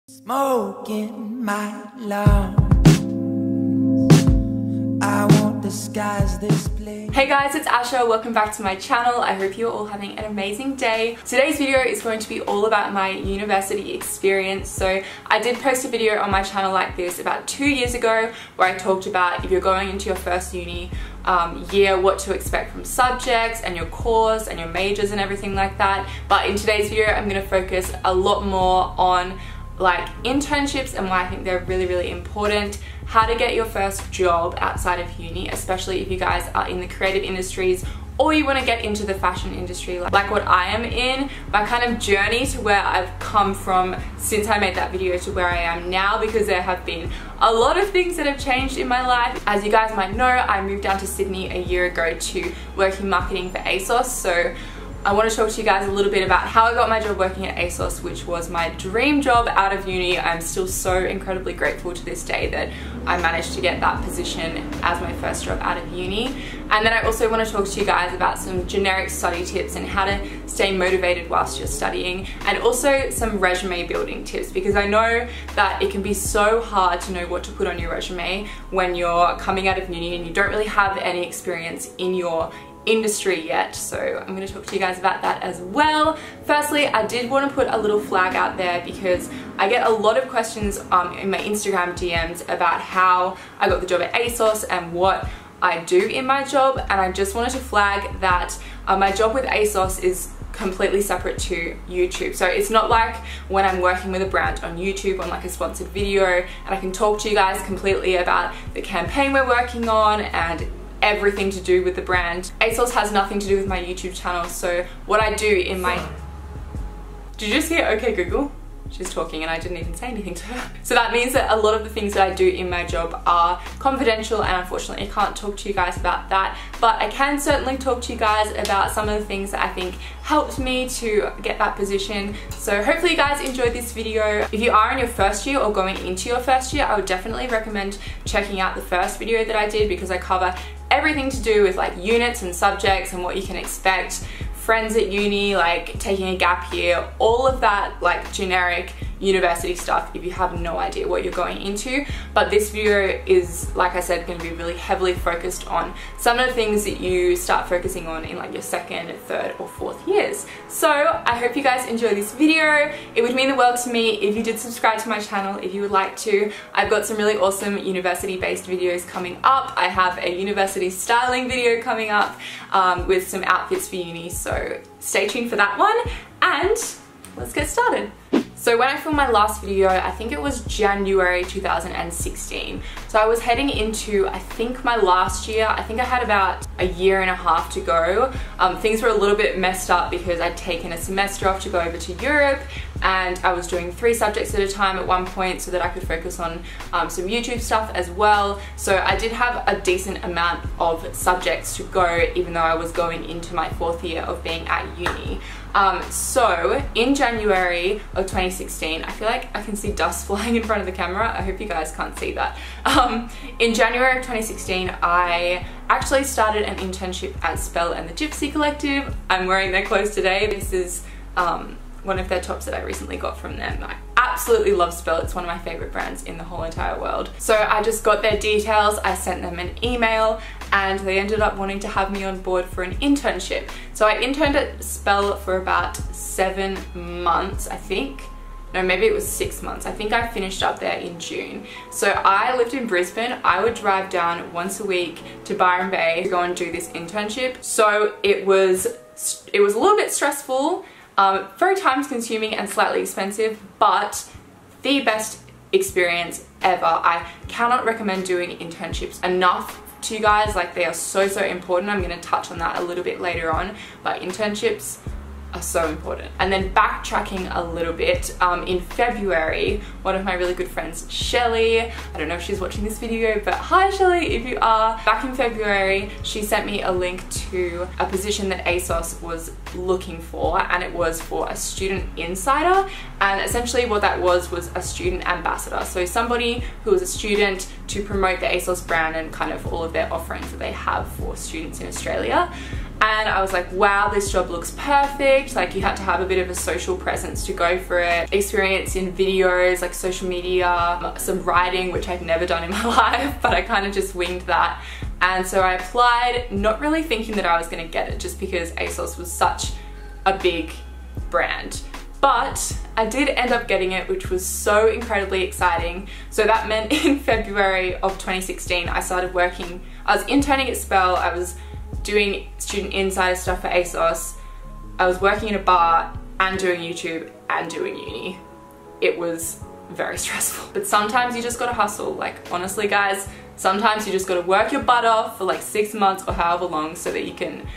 Smoking my lungs, I won't disguise this place. Hey guys, it's Asha. Welcome back to my channel. I hope you're all having an amazing day. Today's video is going to be all about my university experience. So I did post a video on my channel like this about 2 years ago where I talked about if you're going into your first uni year, what to expect from subjects and your course and your majors and everything like that. But in today's video, I'm going to focus a lot more on like internships and why I think they're really important, how to get your first job outside of uni, especially if you guys are in the creative industries or you want to get into the fashion industry like what I am in, my kind of journey to where I've come from since I made that video to where I am now, because there have been a lot of things that have changed in my life. As you guys might know, I moved down to Sydney a year ago to work in marketing for ASOS, so I want to talk to you guys a little bit about how I got my job working at ASOS, which was my dream job out of uni. I'm still so incredibly grateful to this day that I managed to get that position as my first job out of uni. And then I also want to talk to you guys about some generic study tips and how to stay motivated whilst you're studying, and also some resume building tips, because I know that it can be so hard to know what to put on your resume when you're coming out of uni and you don't really have any experience in your industry yet. So I'm going to talk to you guys about that as well. Firstly, I did want to put a little flag out there because I get a lot of questions in my Instagram DMs about how I got the job at ASOS and what I do in my job, and I just wanted to flag that my job with ASOS is completely separate to YouTube. So it's not like when I'm working with a brand on YouTube on like a sponsored video and I can talk to you guys completely about the campaign we're working on and everything to do with the brand. ASOS has nothing to do with my YouTube channel. So what I do in my... Did you just hear okay Google? She's talking and I didn't even say anything to her. So that means that a lot of the things that I do in my job are confidential, and unfortunately I can't talk to you guys about that, but I can certainly talk to you guys about some of the things that I think helped me to get that position. So hopefully you guys enjoyed this video. If you are in your first year or going into your first year, I would definitely recommend checking out the first video that I did, because I cover everything to do with like units and subjects and what you can expect, friends at uni, like taking a gap year, all of that like generic university stuff if you have no idea what you're going into. But this video is, like I said, going to be really heavily focused on some of the things that you start focusing on in like your second, third or fourth years. So I hope you guys enjoy this video. It would mean the world to me if you did subscribe to my channel if you would like to. I've got some really awesome university based videos coming up. I have a university styling video coming up with some outfits for uni, so stay tuned for that one, and let's get started. So when I filmed my last video, I think it was January 2016. So I was heading into, I think, my last year. I think I had about a year and a half to go. Things were a little bit messed up because I'd taken a semester off to go over to Europe, and I was doing 3 subjects at a time at one point so that I could focus on some YouTube stuff as well. So I did have a decent amount of subjects to go, even though I was going into my 4th year of being at uni. So in January of 2016, I feel like I can see dust flying in front of the camera. I hope you guys can't see that. In January of 2016, I actually started an internship at Spell and the Gypsy Collective. I'm wearing their clothes today. This is one of their tops that I recently got from them. I absolutely love Spell. It's one of my favorite brands in the whole entire world. So I just got their details, I sent them an email, and they ended up wanting to have me on board for an internship. So I interned at Spell for about 7 months, I think. No, maybe it was 6 months. I think I finished up there in June. So I lived in Brisbane. I would drive down once a week to Byron Bay to go and do this internship. So it was a little bit stressful, very time consuming and slightly expensive, but the best experience ever. I cannot recommend doing internships enough to you guys. Like, they are so important. I'm going to touch on that a little bit later on, but internships are so important. And then backtracking a little bit, in February, one of my really good friends, Shelly, I don't know if she's watching this video, but hi Shelly if you are. Back in February, she sent me a link to a position that ASOS was looking for, and it was for a student insider, and essentially what that was a student ambassador. So somebody who was a student to promote the ASOS brand and kind of all of their offerings that they have for students in Australia. And I was like, wow, this job looks perfect. subject. Like you had to have a bit of a social presence to go for it, experience in videos, like social media, some writing, which I'd never done in my life, but I kind of just winged that. And so I applied, not really thinking that I was going to get it, just because ASOS was such a big brand. But I did end up getting it, which was so incredibly exciting. So that meant in February of 2016, I started working. I was interning at Spell, I was doing student insider stuff for ASOS, I was working in a bar and doing YouTube and doing uni. It was very stressful. But sometimes you just gotta hustle. Like honestly guys, sometimes you just gotta work your butt off for like 6 months or however long so that you can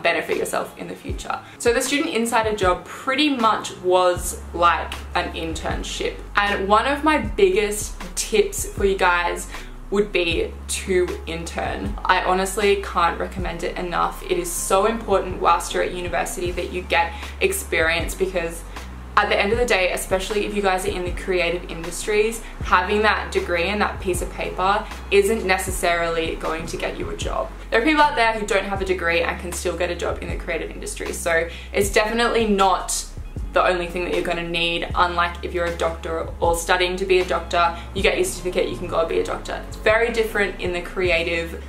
benefit yourself in the future. So the student insider job pretty much was like an internship. And one of my biggest tips for you guys would be to intern. I honestly can't recommend it enough. It is so important whilst you're at university that you get experience, because at the end of the day, especially if you guys are in the creative industries, having that degree and that piece of paper isn't necessarily going to get you a job. There are people out there who don't have a degree and can still get a job in the creative industry. So it's definitely not the only thing that you're going to need. Unlike if you're a doctor or studying to be a doctor, you get your certificate, you can go be a doctor. It's very different in the creative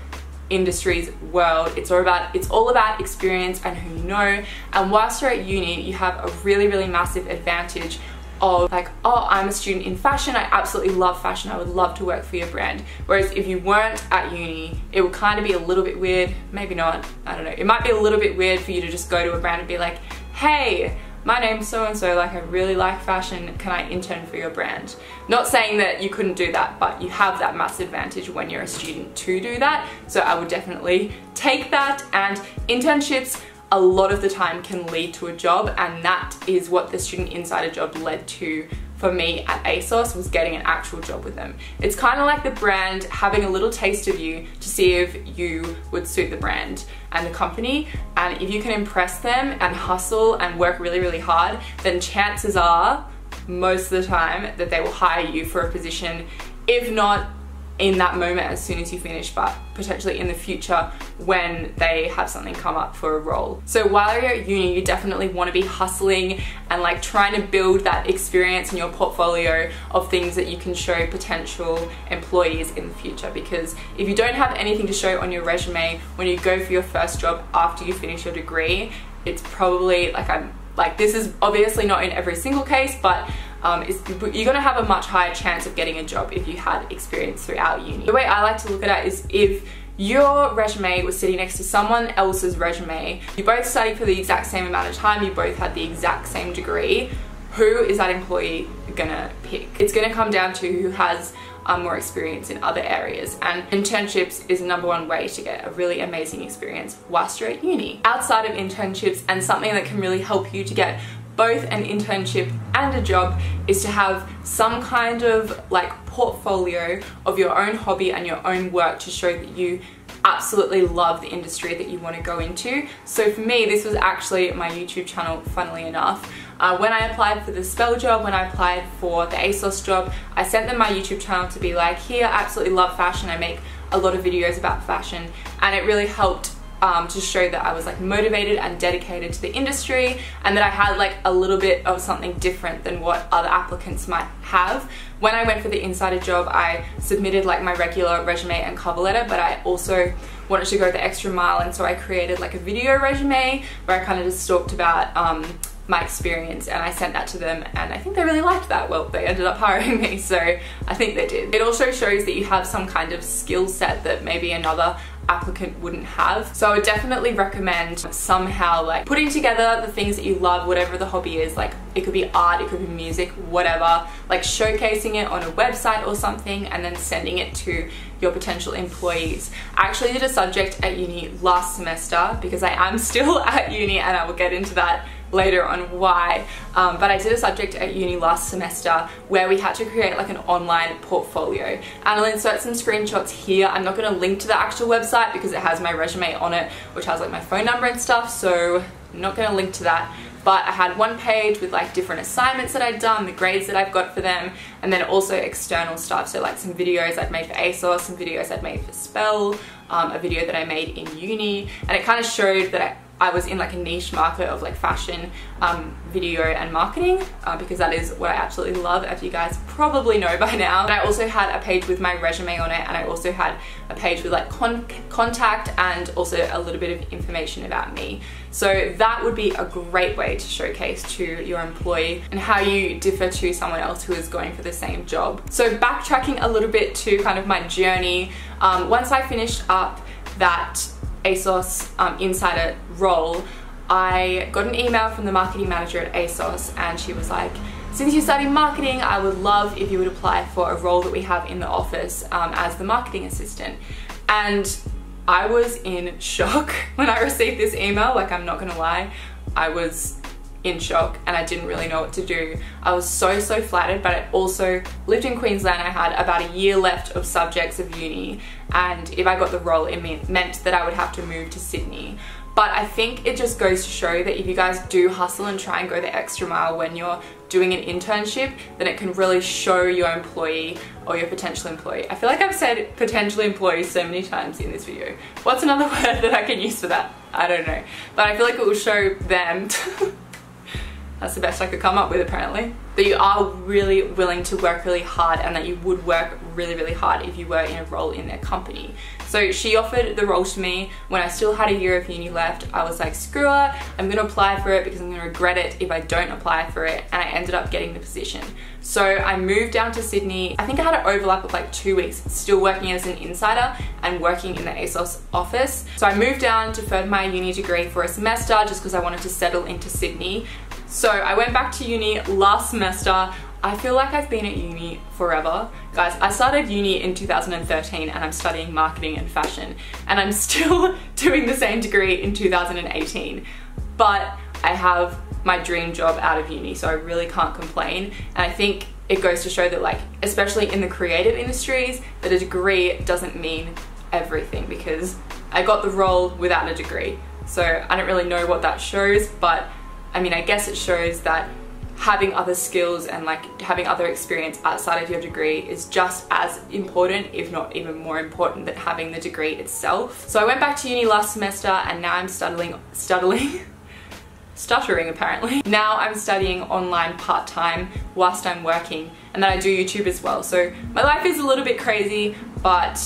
industries world. It's all about experience and who you know. And whilst you're at uni, you have a really massive advantage of like, oh, I'm a student in fashion, I absolutely love fashion, I would love to work for your brand. Whereas if you weren't at uni, it would kind of be a little bit weird, maybe not, I don't know, it might be a little bit weird for you to just go to a brand and be like, hey, my name's so-and-so, like I really like fashion, can I intern for your brand? Not saying that you couldn't do that, but you have that massive advantage when you're a student to do that. So I would definitely take that, and internships a lot of the time can lead to a job, and that is what the student insider job led to for me at ASOS, was getting an actual job with them. It's kind of like the brand having a little taste of you to see if you would suit the brand and the company, and if you can impress them and hustle and work really hard, then chances are most of the time that they will hire you for a position, if not in that moment as soon as you finish, but potentially in the future when they have something come up for a role. So while you're at uni, you definitely want to be hustling and like trying to build that experience in your portfolio of things that you can show potential employees in the future. Because if you don't have anything to show on your resume when you go for your first job after you finish your degree, it's probably like, this is obviously not in every single case, but you're gonna have a much higher chance of getting a job if you had experience throughout uni. The way I like to look at it is, if your resume was sitting next to someone else's resume, you both studied for the exact same amount of time, you both had the exact same degree, who is that employee gonna pick? It's gonna come down to who has more experience in other areas, and internships is the #1 way to get a really amazing experience whilst you're at uni. Outside of internships, and something that can really help you to get both an internship and a job, is to have some kind of like portfolio of your own hobby and your own work to show that you absolutely love the industry that you want to go into. So for me, this was actually my YouTube channel, funnily enough. When I applied for the Spell job, when I applied for the ASOS job, I sent them my YouTube channel to be like, here, I absolutely love fashion, I make a lot of videos about fashion, and it really helped to show that I was like motivated and dedicated to the industry, and that I had like a little bit of something different than what other applicants might have. When I went for the insider job, I submitted like my regular resume and cover letter, but I also wanted to go the extra mile, and so I created like a video resume where I kind of just talked about my experience, and I sent that to them, and I think they really liked that. Well, they ended up hiring me, so I think they did. It also shows that you have some kind of skill set that maybe another applicant wouldn't have. So I would definitely recommend somehow like putting together the things that you love, whatever the hobby is. Like it could be art, it could be music, whatever, like showcasing it on a website or something, and then sending it to your potential employees. I actually did a subject at uni last semester, because I am still at uni, and I will get into that later on why, but I did a subject at uni last semester where we had to create like an online portfolio, and I'll insert some screenshots here. I'm not going to link to the actual website because it has my resume on it, which has like my phone number and stuff, so I'm not going to link to that. But I had one page with like different assignments that I'd done, the grades that I've got for them, and then also external stuff. So like some videos I'd made for ASOS, some videos I'd made for Spell, a video that I made in uni, and it kind of showed that I was in like a niche market of like fashion, video and marketing, because that is what I absolutely love, as you guys probably know by now. And I also had a page with my resume on it, and I also had a page with like contact and also a little bit of information about me. So that would be a great way to showcase to your employee and how you differ to someone else who is going for the same job. So backtracking a little bit to kind of my journey, once I finished up that ASOS insider role, I got an email from the marketing manager at ASOS, and she was like, since you're studying marketing, I would love if you would apply for a role that we have in the office as the marketing assistant. And I was in shock when I received this email. Like, I'm not gonna lie, I was in shock and I didn't really know what to do. I was so flattered, but I also lived in Queensland. I had about a year left of subjects of uni, and if I got the role, it meant that I would have to move to Sydney. But I think it just goes to show that if you guys do hustle and try and go the extra mile when you're doing an internship, then it can really show your employee or your potential employee. I feel like I've said potential employee so many times in this video. What's another word that I can use for that? I don't know. But I feel like it will show them that's the best I could come up with, apparently, that you are really willing to work really hard, and that you would work really hard if you were in a role in their company. So she offered the role to me when I still had a year of uni left. I was like, screw it, I'm gonna apply for it because I'm gonna regret it if I don't apply for it, and I ended up getting the position. So I moved down to Sydney. I think I had an overlap of like 2 weeks, still working as an insider and working in the ASOS office. So I moved down to further my uni degree for a semester just because I wanted to settle into Sydney. So I went back to uni last semester. I feel like I've been at uni forever. Guys, I started uni in 2013 and I'm studying marketing and fashion, and I'm still doing the same degree in 2018. But I have my dream job out of uni, so I really can't complain. And I think it goes to show that, like, especially in the creative industries, that a degree doesn't mean everything, because I got the role without a degree. So I don't really know what that shows, but I mean, I guess it shows that having other skills and like having other experience outside of your degree is just as important, if not even more important, than having the degree itself. So I went back to uni last semester, and now I'm stuttering apparently. Now I'm studying online part-time whilst I'm working, and then I do YouTube as well. So my life is a little bit crazy, but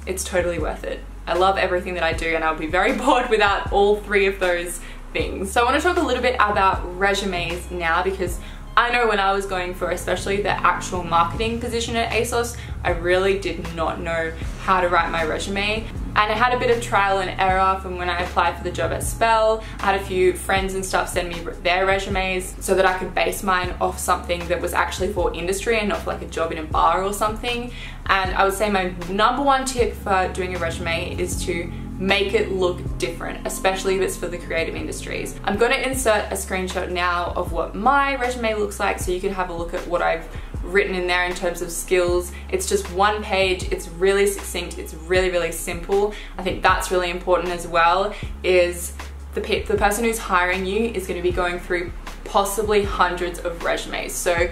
it's totally worth it. I love everything that I do, and I'll be very bored without all three of those things. So I want to talk a little bit about resumes now, because I know when I was going for especially the actual marketing position at ASOS, I really did not know how to write my resume. And I had a bit of trial and error from when I applied for the job at Spell. I had a few friends and stuff send me their resumes so that I could base mine off something that was actually for industry and not for like a job in a bar or something. And I would say my number one tip for doing a resume is to make it look different, especially if it's for the creative industries. I'm going to insert a screenshot now of what my resume looks like so you can have a look at what I've written in there in terms of skills. It's just one page, it's really succinct, it's really simple. I think that's really important as well, is the person who's hiring you is going to be going through possibly hundreds of resumes. So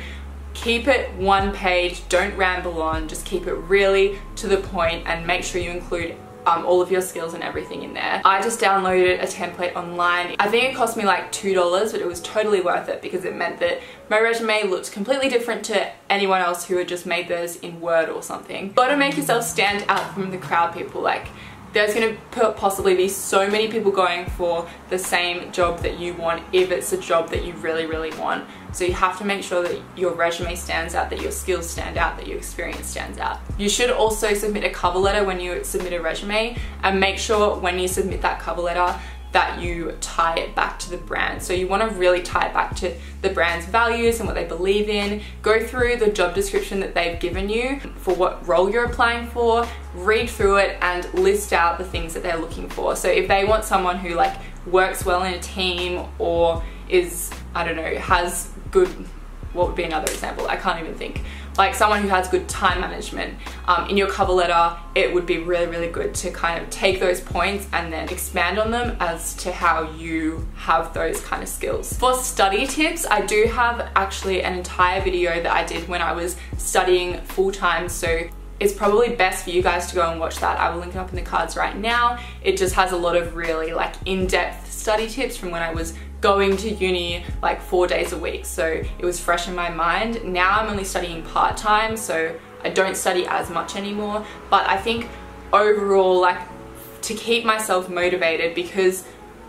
keep it one page, don't ramble on, just keep it really to the point and make sure you include all of your skills and everything in there. I just downloaded a template online. I think it cost me like $2, but it was totally worth it because it meant that my resume looked completely different to anyone else who had just made theirs in Word or something. Got to make yourself stand out from the crowd, people. Like, there's going to possibly be so many people going for the same job that you want if it's a job that you really want. So you have to make sure that your resume stands out, that your skills stand out, that your experience stands out. You should also submit a cover letter when you submit a resume, and make sure when you submit that cover letter that you tie it back to the brand. So you want to really tie it back to the brand's values and what they believe in. Go through the job description that they've given you for what role you're applying for, read through it and list out the things that they're looking for. So if they want someone who like works well in a team, or is, I don't know, has good, what would be another example? I can't even think. Like someone who has good time management, in your cover letter, it would be really good to kind of take those points and then expand on them as to how you have those kind of skills. For study tips, I do have actually an entire video that I did when I was studying full-time, so it's probably best for you guys to go and watch that. I will link it up in the cards right now. It just has a lot of really like in-depth study tips from when I was going to uni like 4 days a week, so it was fresh in my mind. Now I'm only studying part-time, so I don't study as much anymore, but I think overall, like, to keep myself motivated, because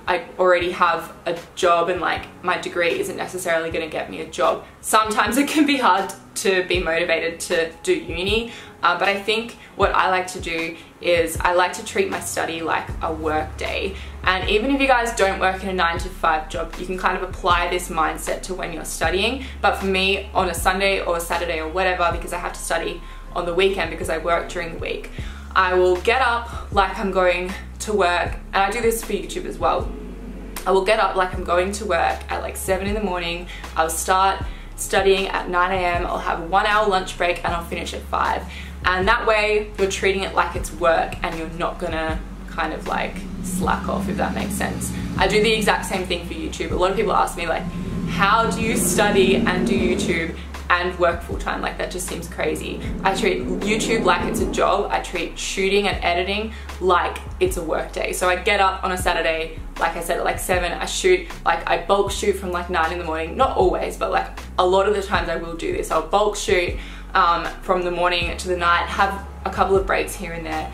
I already have a job and like my degree isn't necessarily going to get me a job, sometimes it can be hard to be motivated to do uni, but I think what I like to do is I like to treat my study like a work day. And even if you guys don't work in a 9-to-5 job, you can kind of apply this mindset to when you're studying. But for me, on a Sunday or a Saturday or whatever, because I have to study on the weekend because I work during the week, I will get up like I'm going to work, and I do this for YouTube as well. I will get up like I'm going to work at like 7 in the morning. I'll start studying at 9 a.m. I'll have a 1 hour lunch break and I'll finish at 5. And that way you're treating it like it's work and you're not gonna kind of like slack off, if that makes sense. I do the exact same thing for YouTube. A lot of people ask me like, how do you study and do YouTube and work full-time? Like, that just seems crazy. I treat YouTube like it's a job. I treat shooting and editing like it's a work day. So I get up on a Saturday, like I said, at like 7, I shoot, like I bulk shoot from like 9 in the morning. Not always, but like a lot of the times I will do this. I'll bulk shoot from the morning to the night, have a couple of breaks here and there,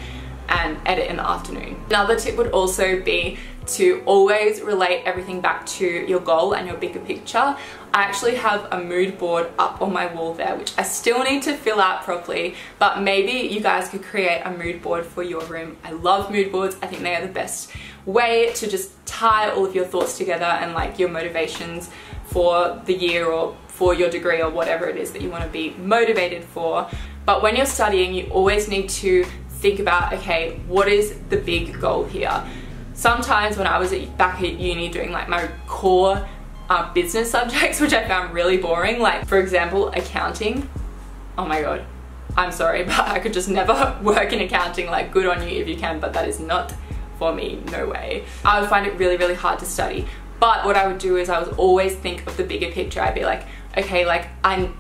and edit in the afternoon. Another tip would also be to always relate everything back to your goal and your bigger picture. I actually have a mood board up on my wall there, which I still need to fill out properly, but maybe you guys could create a mood board for your room. I love mood boards. I think they are the best way to just tie all of your thoughts together and like your motivations for the year or for your degree or whatever it is that you want to be motivated for. But when you're studying, you always need to think about, okay, what is the big goal here? Sometimes when I was back at uni doing like my core business subjects, which I found really boring, like for example, accounting. Oh my God, I'm sorry, but I could just never work in accounting. Like, good on you if you can, but that is not for me, no way. I would find it really, really hard to study. But what I would do is I would always think of the bigger picture. I'd be like, okay, like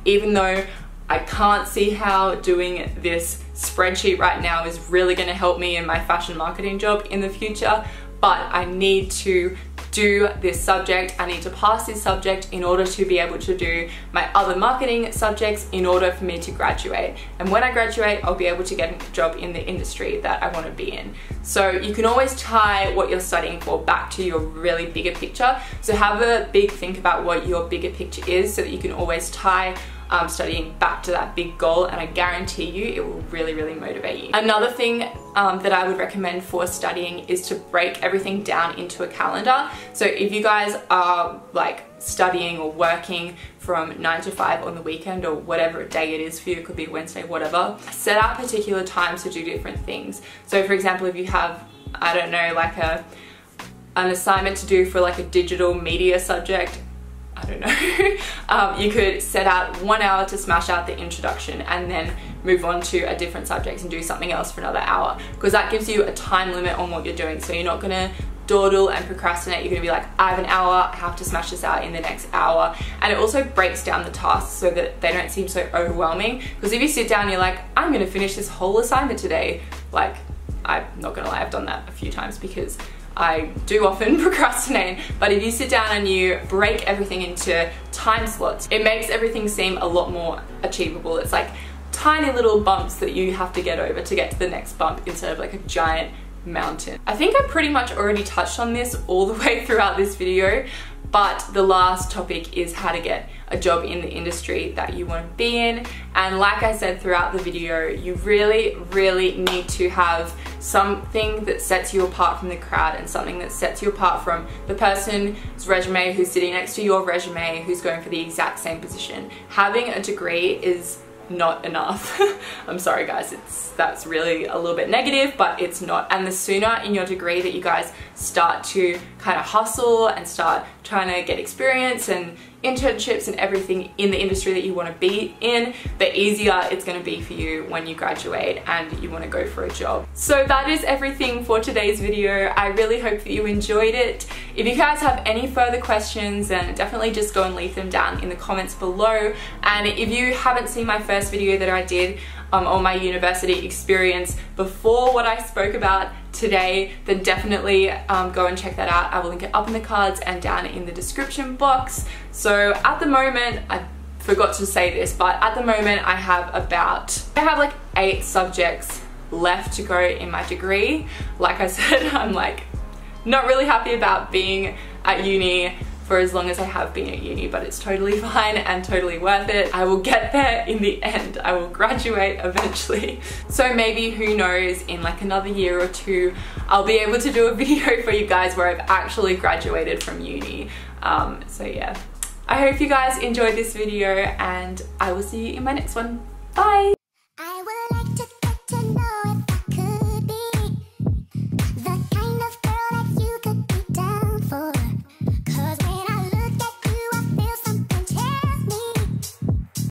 even though I can't see how doing this spreadsheet right now is really going to help me in my fashion marketing job in the future, but I need to do this subject, I need to pass this subject in order to be able to do my other marketing subjects in order for me to graduate. And when I graduate, I'll be able to get a job in the industry that I want to be in. So you can always tie what you're studying for back to your really bigger picture. So have a big think about what your bigger picture is so that you can always tie studying back to that big goal, and I guarantee you it will really, really motivate you. Another thing that I would recommend for studying is to break everything down into a calendar. So if you guys are like studying or working from 9 to 5 on the weekend or whatever day it is for you, it could be Wednesday, whatever, set out particular times to do different things. So for example, if you have, I don't know, like an assignment to do for like a digital media subject, I don't know, you could set out 1 hour to smash out the introduction and then move on to a different subject and do something else for another hour, because that gives you a time limit on what you're doing. So you're not gonna dawdle and procrastinate. You're gonna be like, I have an hour, I have to smash this out in the next hour. And it also breaks down the tasks so that they don't seem so overwhelming, because if you sit down and you're like, I'm gonna finish this whole assignment today, like, I'm not gonna lie, I've done that a few times because I do often procrastinate. But if you sit down and you break everything into time slots, it makes everything seem a lot more achievable. It's like tiny little bumps that you have to get over to get to the next bump instead of like a giant mountain. I think I pretty much already touched on this all the way throughout this video, but the last topic is how to get a job in the industry that you want to be in. And like I said throughout the video, you really, really need to have something that sets you apart from the crowd and something that sets you apart from the person's resume who's sitting next to your resume who's going for the exact same position. Having a degree is not enough. I'm sorry guys, that's really a little bit negative, but it's not. And the sooner in your degree that you guys start to kind of hustle and start trying to get experience and internships and everything in the industry that you want to be in, the easier it's going to be for you when you graduate and you want to go for a job. So that is everything for today's video. I really hope that you enjoyed it. If you guys have any further questions, then definitely just go and leave them down in the comments below. And if you haven't seen my first video that I did or my university experience before what I spoke about today, then definitely go and check that out. I will link it up in the cards and down in the description box. So at the moment, I forgot to say this, but at the moment I have like 8 subjects left to go in my degree. Like I said, I'm like not really happy about being at uni for as long as I have been at uni, but it's totally fine and totally worth it. I will get there in the end. I will graduate eventually. So maybe, who knows, in like another year or 2, I'll be able to do a video for you guys where I've actually graduated from uni. So yeah, I hope you guys enjoyed this video and I will see you in my next one. Bye!